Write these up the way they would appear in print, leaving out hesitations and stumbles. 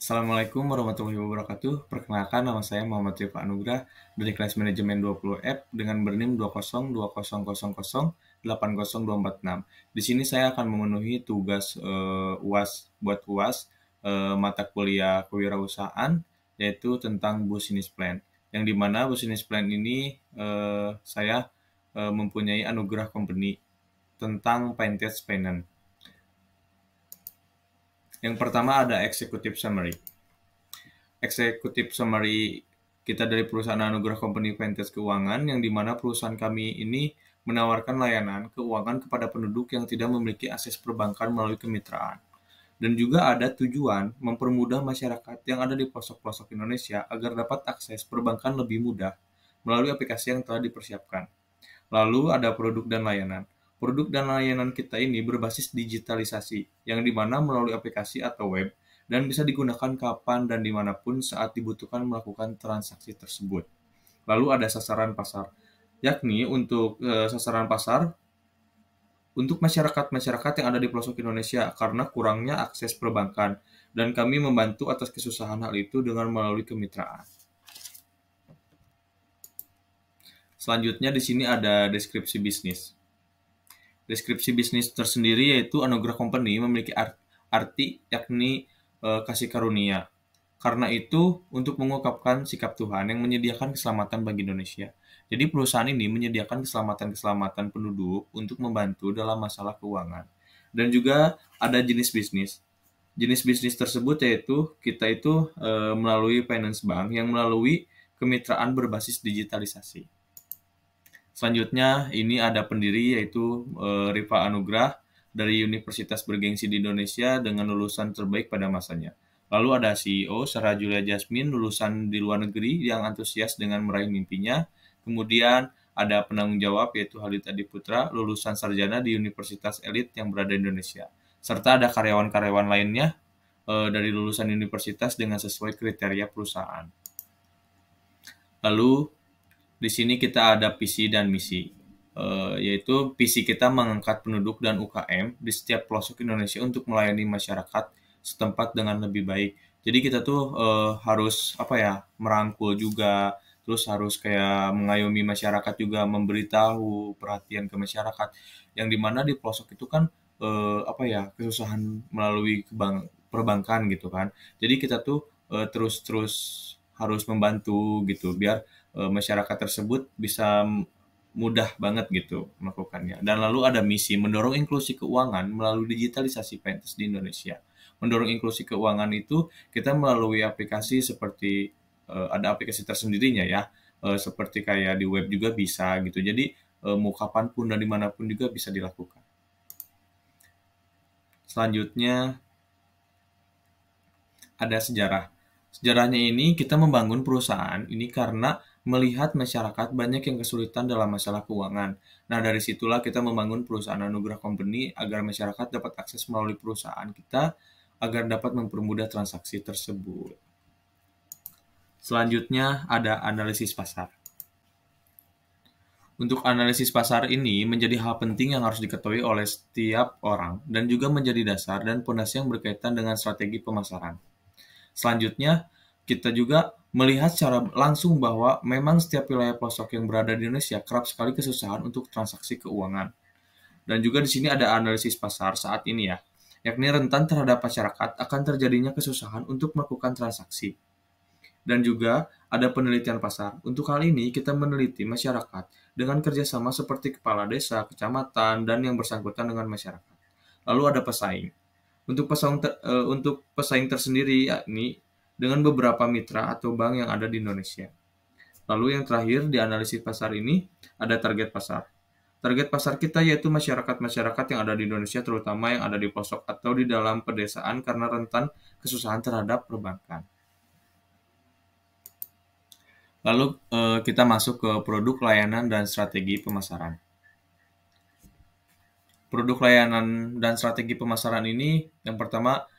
Assalamualaikum warahmatullahi wabarakatuh. Perkenalkan, nama saya Muhammad Rifa Anugrah dari kelas manajemen 20F dengan bernim 2020080246. Di sini saya akan memenuhi tugas UAS buat UAS mata kuliah kewirausahaan, yaitu tentang business plan. Yang dimana business plan ini saya mempunyai anugerah company tentang Pinterest Finance. Yang pertama ada executive summary. Executive summary kita dari perusahaan Anugerah Company Vantage Keuangan, yang dimana perusahaan kami ini menawarkan layanan keuangan kepada penduduk yang tidak memiliki akses perbankan melalui kemitraan. Dan juga ada tujuan mempermudah masyarakat yang ada di pelosok-pelosok Indonesia agar dapat akses perbankan lebih mudah melalui aplikasi yang telah dipersiapkan. Lalu ada produk dan layanan. Produk dan layanan kita ini berbasis digitalisasi, yang dimana melalui aplikasi atau web, dan bisa digunakan kapan dan dimanapun saat dibutuhkan melakukan transaksi tersebut. Lalu ada sasaran pasar, yakni untuk sasaran pasar untuk masyarakat-masyarakat yang ada di pelosok Indonesia karena kurangnya akses perbankan, dan kami membantu atas kesusahan hal itu dengan melalui kemitraan. Selanjutnya di sini ada deskripsi bisnis. Deskripsi bisnis tersendiri yaitu Anugerah Company memiliki arti yakni kasih karunia. Karena itu, untuk mengungkapkan sikap Tuhan yang menyediakan keselamatan bagi Indonesia. Jadi perusahaan ini menyediakan keselamatan-keselamatan penduduk untuk membantu dalam masalah keuangan. Dan juga ada jenis bisnis. Jenis bisnis tersebut yaitu kita itu melalui finance bank yang melalui kemitraan berbasis digitalisasi. Selanjutnya ini ada pendiri yaitu Rifa Anugrah dari universitas bergengsi di Indonesia dengan lulusan terbaik pada masanya. Lalu ada CEO Sarah Julia Jasmine, lulusan di luar negeri yang antusias dengan meraih mimpinya. Kemudian ada penanggung jawab yaitu Halid Adiputra, lulusan sarjana di universitas elit yang berada di Indonesia. Serta ada karyawan-karyawan lainnya dari lulusan universitas dengan sesuai kriteria perusahaan. Lalu di sini kita ada visi dan misi, yaitu visi kita mengangkat penduduk dan UKM di setiap pelosok Indonesia untuk melayani masyarakat setempat dengan lebih baik. Jadi kita tuh harus merangkul juga, terus harus kayak mengayomi masyarakat juga, memberitahu perhatian ke masyarakat. Yang dimana di pelosok itu kan kesusahan melalui perbankan gitu kan. Jadi kita tuh terus-terus harus membantu gitu biar masyarakat tersebut bisa mudah banget gitu melakukannya. Dan lalu ada misi mendorong inklusi keuangan melalui digitalisasi PNS di Indonesia. Mendorong inklusi keuangan itu kita melalui aplikasi seperti ada aplikasi tersendirinya ya, seperti kayak di web juga bisa gitu. Jadi mau kapanpun dan dimanapun juga bisa dilakukan. Selanjutnya ada sejarah. Sejarahnya ini kita membangun perusahaan ini karena melihat masyarakat banyak yang kesulitan dalam masalah keuangan. Nah, dari situlah kita membangun perusahaan Anugerah Company agar masyarakat dapat akses melalui perusahaan kita agar dapat mempermudah transaksi tersebut. Selanjutnya ada analisis pasar. Untuk analisis pasar ini menjadi hal penting yang harus diketahui oleh setiap orang dan juga menjadi dasar dan pondasi yang berkaitan dengan strategi pemasaran. Selanjutnya, kita juga melihat secara langsung bahwa memang setiap wilayah pelosok yang berada di Indonesia kerap sekali kesusahan untuk transaksi keuangan. Dan juga di sini ada analisis pasar saat ini ya, yakni rentan terhadap masyarakat akan terjadinya kesusahan untuk melakukan transaksi. Dan juga ada penelitian pasar. Untuk hal ini, kita meneliti masyarakat dengan kerjasama seperti kepala desa, kecamatan, dan yang bersangkutan dengan masyarakat. Lalu ada pesaing. Untuk pesaing tersendiri yakni dengan beberapa mitra atau bank yang ada di Indonesia. Lalu yang terakhir di analisis pasar ini ada target pasar. Target pasar kita yaitu masyarakat-masyarakat yang ada di Indonesia, terutama yang ada di pelosok atau di dalam pedesaan karena rentan kesusahan terhadap perbankan. Lalu kita masuk ke produk layanan dan strategi pemasaran. Produk layanan dan strategi pemasaran ini yang pertama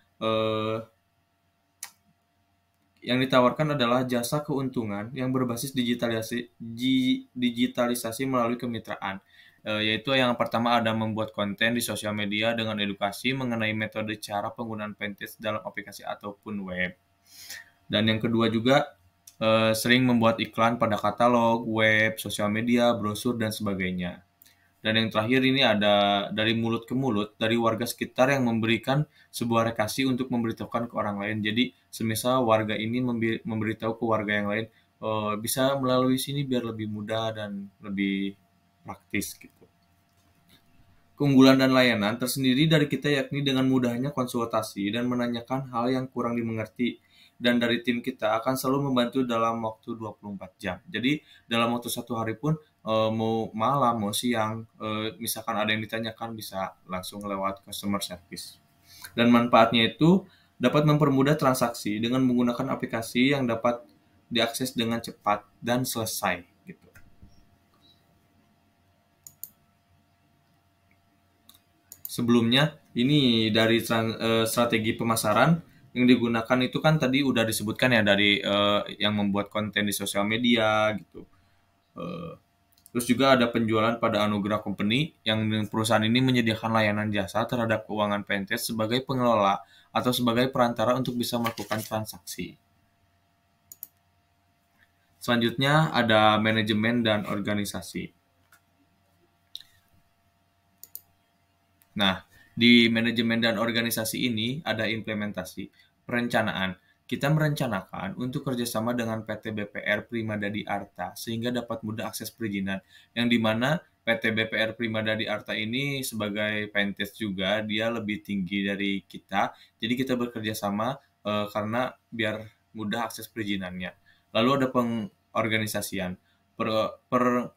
yang ditawarkan adalah jasa keuntungan yang berbasis digitalisasi melalui kemitraan. Yaitu yang pertama ada membuat konten di sosial media dengan edukasi mengenai metode cara penggunaan Pinterest dalam aplikasi ataupun web. Dan yang kedua juga sering membuat iklan pada katalog, web, sosial media, brosur, dan sebagainya. Dan yang terakhir ini ada dari mulut ke mulut, dari warga sekitar yang memberikan sebuah rekasi untuk memberitahukan ke orang lain. Jadi, semisal warga ini memberitahu ke warga yang lain, bisa melalui sini biar lebih mudah dan lebih praktis gitu. Keunggulan dan layanan tersendiri dari kita yakni dengan mudahnya konsultasi dan menanyakan hal yang kurang dimengerti. Dan dari tim kita akan selalu membantu dalam waktu 24 jam. Jadi dalam waktu satu hari pun mau malam, mau siang, misalkan ada yang ditanyakan bisa langsung lewat customer service. Dan manfaatnya itu dapat mempermudah transaksi dengan menggunakan aplikasi yang dapat diakses dengan cepat dan selesai gitu. Sebelumnya ini dari strategi pemasaran yang digunakan itu kan tadi udah disebutkan ya dari yang membuat konten di sosial media gitu. Terus juga ada penjualan pada Anugerah Company yang perusahaan ini menyediakan layanan jasa terhadap keuangan PNTS sebagai pengelola atau sebagai perantara untuk bisa melakukan transaksi. Selanjutnya ada manajemen dan organisasi. Nah, di manajemen dan organisasi ini ada implementasi, perencanaan. Kita merencanakan untuk kerjasama dengan PT BPR Primadadi Arta sehingga dapat mudah akses perizinan. Yang dimana PT BPR Primadadi Arta ini sebagai PNTS juga dia lebih tinggi dari kita. Jadi kita bekerja sama karena biar mudah akses perizinannya. Lalu ada pengorganisasian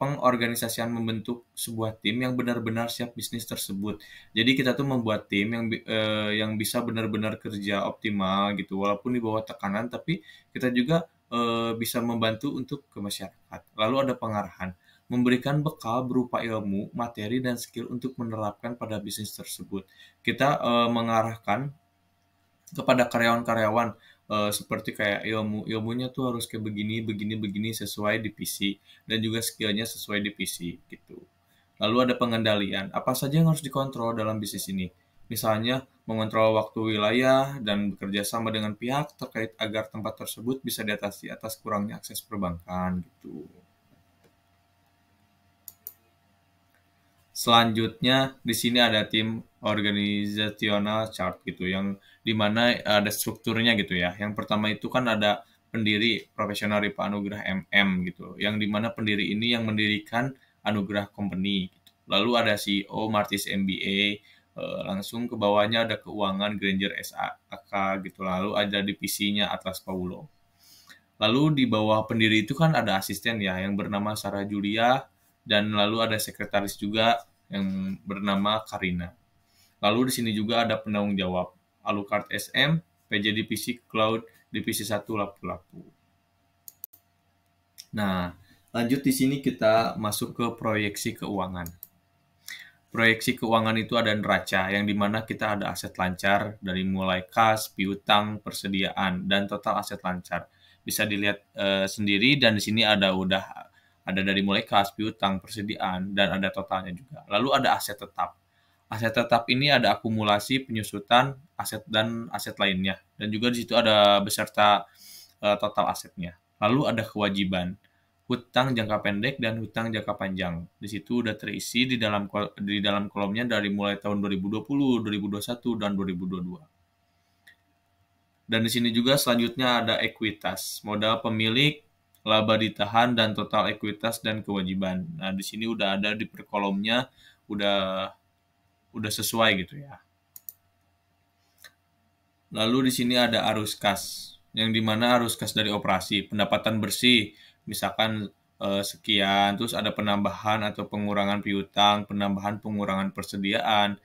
pengorganisasian membentuk sebuah tim yang benar-benar siap bisnis tersebut. Jadi kita tuh membuat tim yang bisa benar-benar kerja optimal gitu, walaupun di bawah tekanan, tapi kita juga bisa membantu untuk ke masyarakat. Lalu ada pengarahan, memberikan bekal berupa ilmu, materi, dan skill untuk menerapkan pada bisnis tersebut. Kita mengarahkan kepada karyawan-karyawan seperti kayak ilmunya tuh harus kayak begini begini begini sesuai divisi dan juga skillnya sesuai divisi gitu. Lalu ada pengendalian, apa saja yang harus dikontrol dalam bisnis ini. Misalnya mengontrol waktu wilayah dan bekerja sama dengan pihak terkait agar tempat tersebut bisa diatasi atas kurangnya akses perbankan gitu. Selanjutnya di sini ada tim organizational chart gitu yang dimana ada strukturnya gitu ya. Yang pertama itu kan ada pendiri profesional Ripa Anugrah MM gitu. Yang dimana pendiri ini yang mendirikan Anugrah Company. Gitu. Lalu ada CEO Martis MBA. Langsung ke bawahnya ada keuangan Granger SAK gitu. Lalu ada divisinya Atlas Paulo. Lalu di bawah pendiri itu kan ada asisten ya yang bernama Sarah Julia dan lalu ada sekretaris juga yang bernama Karina. Lalu di sini juga ada penanggung jawab Alucard SM, PJ Divisi Cloud, Divisi 1 Lapu-Lapu. Nah, lanjut di sini kita masuk ke proyeksi keuangan. Proyeksi keuangan itu ada neraca, yang dimana kita ada aset lancar dari mulai kas, piutang, persediaan, dan total aset lancar. Bisa dilihat sendiri dan di sini ada dari mulai kas, piutang, persediaan, dan ada totalnya juga. Lalu ada aset tetap. Aset tetap ini ada akumulasi, penyusutan, aset dan aset lainnya. Dan juga di situ ada beserta total asetnya. Lalu ada kewajiban, hutang jangka pendek dan hutang jangka panjang. Di situ udah terisi di dalam kolomnya dari mulai tahun 2020, 2021, dan 2022. Dan di sini juga selanjutnya ada ekuitas, modal pemilik, laba ditahan, dan total ekuitas dan kewajiban. Nah, di sini udah ada di per kolomnya, udah sesuai gitu ya. Lalu di sini ada arus kas, yang dimana arus kas dari operasi, pendapatan bersih, misalkan sekian, terus ada penambahan atau pengurangan piutang, pengurangan persediaan,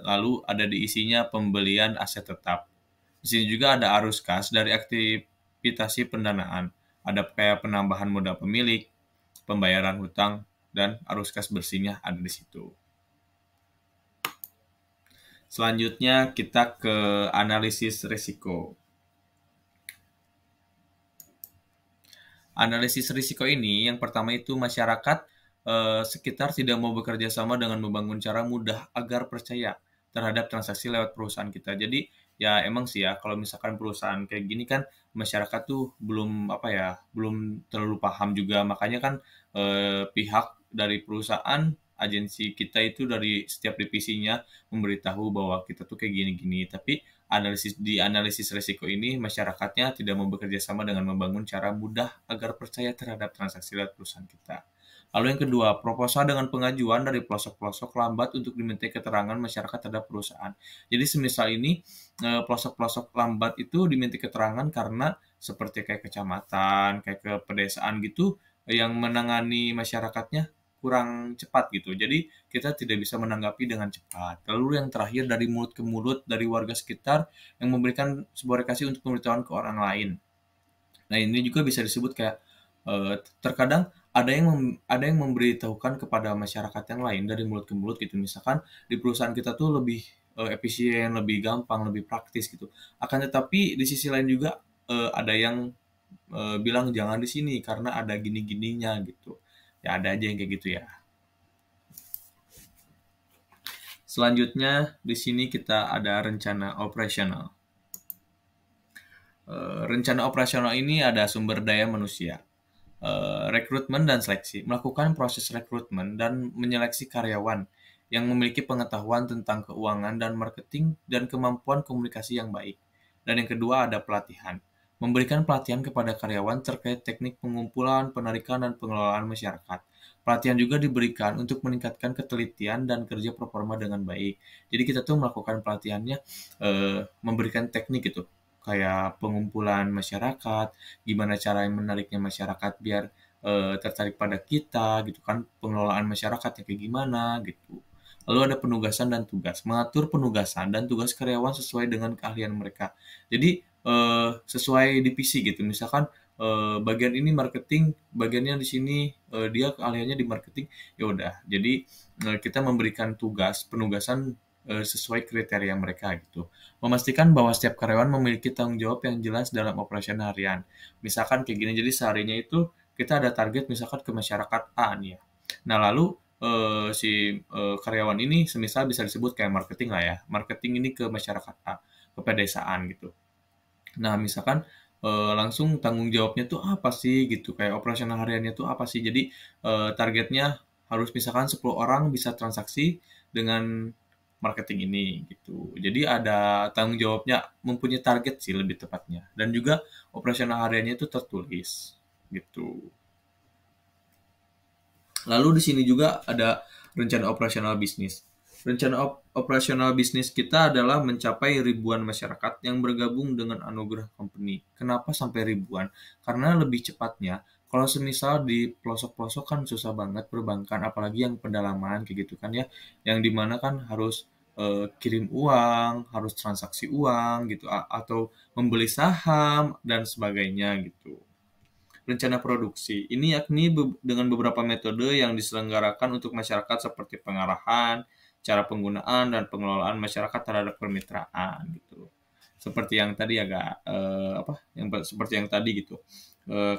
lalu ada diisinya pembelian aset tetap. Di sini juga ada arus kas dari aktivitas pendanaan, ada kayak penambahan modal pemilik, pembayaran hutang, dan arus kas bersihnya ada di situ. Selanjutnya kita ke analisis risiko. Analisis risiko ini yang pertama itu masyarakat sekitar tidak mau bekerja sama dengan membangun cara mudah agar percaya terhadap transaksi lewat perusahaan kita. Jadi Ya emang sih ya, kalau misalkan perusahaan kayak gini kan masyarakat tuh belum apa ya, belum terlalu paham juga. Makanya kan pihak dari perusahaan, agensi kita itu dari setiap divisinya memberitahu bahwa kita tuh kayak gini-gini. Tapi di analisis resiko ini masyarakatnya tidak mau bekerja sama dengan membangun cara mudah agar percaya terhadap transaksi lewat perusahaan kita. Lalu yang kedua, proposal dengan pengajuan dari pelosok-pelosok lambat untuk dimintai keterangan masyarakat terhadap perusahaan. Jadi semisal ini pelosok-pelosok lambat itu diminta keterangan karena seperti kayak kecamatan, kayak ke pedesaan gitu yang menangani masyarakatnya kurang cepat gitu. Jadi kita tidak bisa menanggapi dengan cepat. Lalu yang terakhir dari mulut ke mulut dari warga sekitar yang memberikan sebuah rekasi untuk pemberitahuan ke orang lain. Nah, ini juga bisa disebut kayak terkadang ada yang memberitahukan kepada masyarakat yang lain dari mulut ke mulut gitu. Misalkan di perusahaan kita tuh lebih efisien, lebih gampang, lebih praktis gitu. Akan tetapi di sisi lain juga ada yang bilang jangan di sini karena ada gini-gininya gitu. Ya ada aja yang kayak gitu ya. Selanjutnya di sini kita ada rencana operasional. Rencana operasional ini ada sumber daya manusia, rekrutmen dan seleksi, melakukan proses rekrutmen dan menyeleksi karyawan yang memiliki pengetahuan tentang keuangan dan marketing dan kemampuan komunikasi yang baik. Dan yang kedua ada pelatihan, memberikan pelatihan kepada karyawan terkait teknik pengumpulan, penarikan, dan pengelolaan masyarakat. Pelatihan juga diberikan untuk meningkatkan ketelitian dan kerja performa dengan baik. Jadi kita tuh melakukan pelatihannya memberikan teknik gitu, kayak pengumpulan masyarakat, gimana cara menariknya masyarakat biar tertarik pada kita gitu kan, pengelolaan masyarakatnya kayak gimana gitu. Lalu ada penugasan dan tugas, mengatur penugasan dan tugas karyawan sesuai dengan keahlian mereka. Jadi sesuai divisi gitu, misalkan bagian ini marketing, bagiannya di sini dia keahliannya di marketing, ya udah. Jadi kita memberikan tugas, penugasan sesuai kriteria mereka gitu. Memastikan bahwa setiap karyawan memiliki tanggung jawab yang jelas dalam operasional harian. Misalkan kayak gini, jadi seharinya itu kita ada target misalkan ke masyarakat A nih ya. Nah, lalu si karyawan ini semisal bisa disebut kayak marketing lah ya. Marketing ini ke masyarakat A, ke pedesaan gitu. Nah, misalkan langsung tanggung jawabnya tuh apa sih gitu, kayak operasional hariannya tuh apa sih. Jadi targetnya harus misalkan 10 orang bisa transaksi dengan marketing ini gitu. Jadi ada tanggung jawabnya, mempunyai target sih lebih tepatnya. Dan juga operasional hariannya itu tertulis gitu. Lalu di sini juga ada rencana operasional bisnis. Rencana operasional bisnis kita adalah mencapai ribuan masyarakat yang bergabung dengan anugerah company. Kenapa sampai ribuan? Karena lebih cepatnya, kalau semisal di pelosok-pelosok kan susah banget perbankan, apalagi yang pendalaman kayak gitu kan ya, yang dimana kan harus kirim uang, harus transaksi uang gitu, atau membeli saham dan sebagainya gitu. Rencana produksi. Ini yakni dengan beberapa metode yang diselenggarakan untuk masyarakat seperti pengarahan, cara penggunaan, dan pengelolaan masyarakat terhadap kemitraan gitu. Seperti yang tadi agak apa? Yang seperti yang tadi gitu.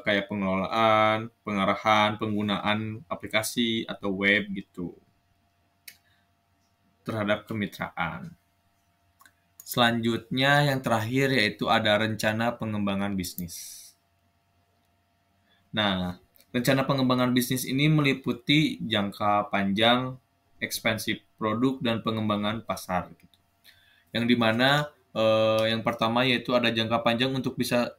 Kayak pengelolaan, pengarahan, penggunaan aplikasi atau web gitu terhadap kemitraan. Selanjutnya yang terakhir yaitu ada rencana pengembangan bisnis. Nah, rencana pengembangan bisnis ini meliputi jangka panjang, ekspansi produk, dan pengembangan pasar. Gitu. Yang dimana yang pertama yaitu ada jangka panjang untuk bisa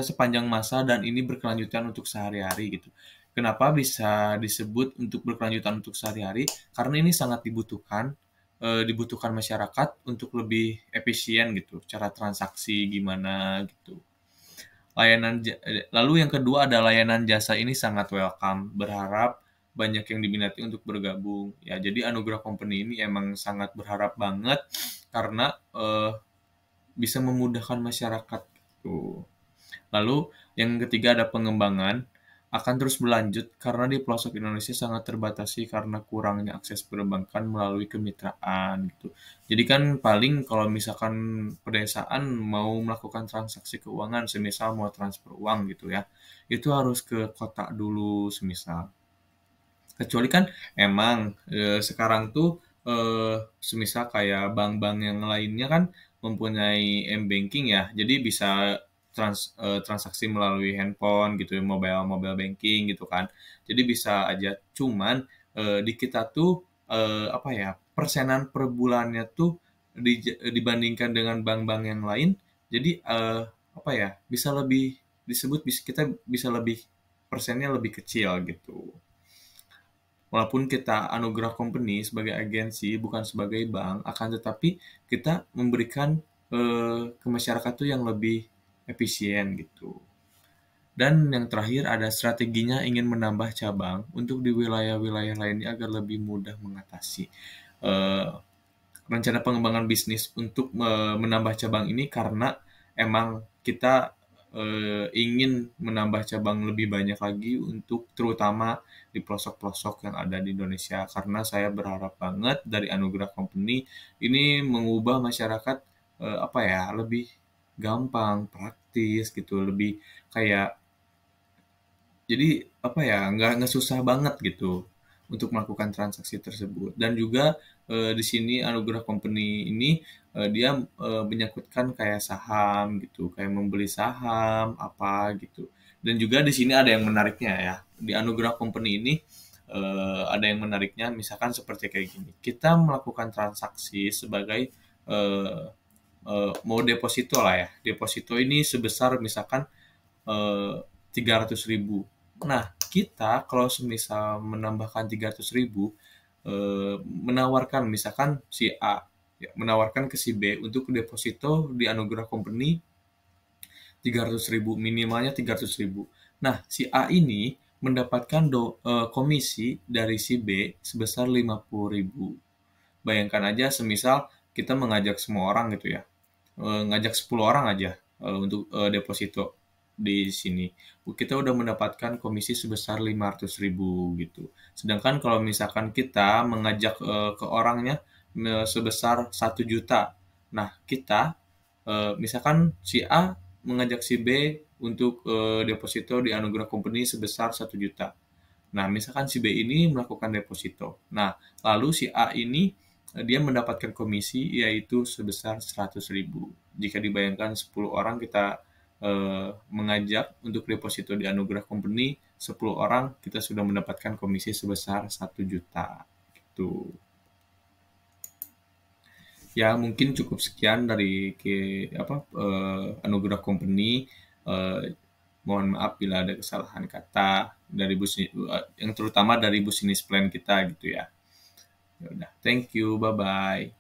sepanjang masa dan ini berkelanjutan untuk sehari-hari gitu. Kenapa bisa disebut untuk berkelanjutan untuk sehari-hari? Karena ini sangat dibutuhkan masyarakat untuk lebih efisien gitu, cara transaksi gimana gitu. Lalu yang kedua ada layanan jasa ini sangat welcome, berharap banyak yang diminati untuk bergabung. Ya, jadi Anugerah Company ini emang sangat berharap banget karena bisa memudahkan masyarakat gitu. Lalu yang ketiga ada pengembangan akan terus berlanjut karena di pelosok Indonesia sangat terbatasi karena kurangnya akses perbankan melalui kemitraan gitu. Jadi kan paling kalau misalkan pedesaan mau melakukan transaksi keuangan, semisal mau transfer uang gitu ya, itu harus ke kota dulu semisal. Kecuali kan emang sekarang tuh semisal kayak bank-bank yang lainnya kan mempunyai m-banking ya, jadi bisa transaksi melalui handphone gitu, mobile banking gitu kan. Jadi bisa aja. Cuman di kita tuh apa ya, persenan per bulannya tuh dibandingkan dengan bank-bank yang lain, jadi apa ya, bisa lebih disebut kita bisa lebih persennya lebih kecil gitu. Walaupun kita anugerah company sebagai agensi, bukan sebagai bank, akan tetapi kita memberikan ke masyarakat tuh yang lebih efisien gitu. Dan yang terakhir ada strateginya ingin menambah cabang untuk di wilayah-wilayah lainnya agar lebih mudah mengatasi. Eh, Rencana pengembangan bisnis untuk menambah cabang ini karena emang kita ingin menambah cabang lebih banyak lagi untuk terutama di pelosok-pelosok yang ada di Indonesia, karena saya berharap banget dari Anugerah Company ini mengubah masyarakat apa ya, lebih gampang, praktis gitu, lebih kayak jadi apa ya, nggak susah banget gitu untuk melakukan transaksi tersebut. Dan juga di sini Anugerah Company ini dia menyangkutkan kayak saham gitu, kayak membeli saham apa gitu. Dan juga di sini ada yang menariknya ya. Di Anugerah Company ini ada yang menariknya, misalkan seperti kayak gini. Kita melakukan transaksi sebagai eh, mau deposito lah ya. Deposito ini sebesar misalkan 300.000. Nah, kita kalau semisal menambahkan 300.000, menawarkan misalkan si A ya, menawarkan ke si B untuk deposito di Anugerah Company 300.000, minimalnya 300.000. Nah, si A ini mendapatkan komisi dari si B sebesar 50.000. Bayangkan aja semisal kita mengajak semua orang gitu ya, ngajak 10 orang aja untuk deposito di sini. Kita udah mendapatkan komisi sebesar 500.000 gitu. Sedangkan kalau misalkan kita mengajak ke orangnya sebesar 1 juta. Nah, kita misalkan si A mengajak si B untuk deposito di Anugerah Company sebesar 1 juta. Nah, misalkan si B ini melakukan deposito. Nah, lalu si A ini dia mendapatkan komisi yaitu sebesar 100.000. Jika dibayangkan 10 orang kita mengajak untuk deposito di Anugerah Company, 10 orang kita sudah mendapatkan komisi sebesar 1 juta. Gitu. Ya, mungkin cukup sekian dari Anugerah Company. Mohon maaf bila ada kesalahan kata dari yang terutama dari business plan kita gitu ya. Ya udah, thank you, bye bye.